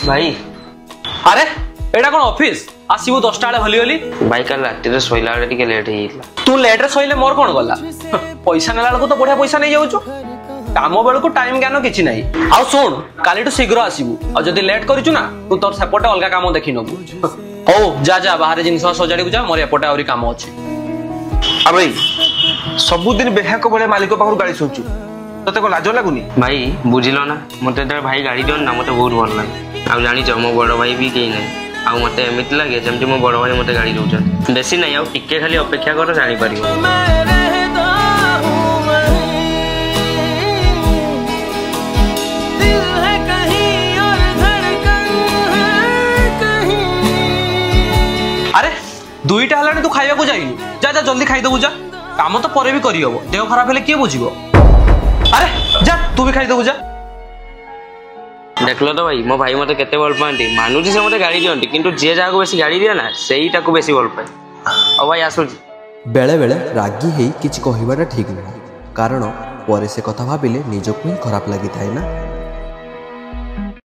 भाई अरे एटा कौन ऑफिस आसबू 10टा बेले भली गली भाई कल रात शोला टे लेट हो तू लेट्रे शोले मोर कौन गला पैसा नेला बेलू तो बढ़िया पैसा नहीं जाऊँ काम बेलू को टाइम ज्ञान कि नहीं आउ शुण काली शीघ्र आसबू और जब लेट करू ना तू तोर सेपटे अलग काम देखी नबू हौ जा जा बाहर जिन सजाड़ी जा मोर एपटे आहरी काम अच्छे भाई सबुदिन बेहाक भाई मालिक पाखर गाड़ी शुणुचु तते को लाज लगुनि भाई बुझिल ना मत भाई गाड़ी दिवन ना मत बहुत भल लगे आ जानी मो बड़ भाई भी कहीं ना आ मत एमती लगे जमी मो बड़ भाई मत गाड़ी दौरान बेसी ना आउ टिके खाली अपेक्षा कर जापर अरे दुईटा है तू खाइबा को जाइनु जा जा जल्दी खाईदेबू जा काम तो पर भी करहब देह खराब हेले किए बुझिबो अरे जा तू भी खाईदेबू जा देखल तो भाई मो भाई मत केते भल पाती मानुची से मत गाड़ी दियंती किंतु जे जहाँ बेसी गाड़ी दिए ना सेईटा को बेसी भल पाए और भाई आसुची बेले बेले रागी हेई किछि कहिबाटा ठीक नहीं कारण परे से कथा भाबिले निजको ही खराब लगी थाए ना।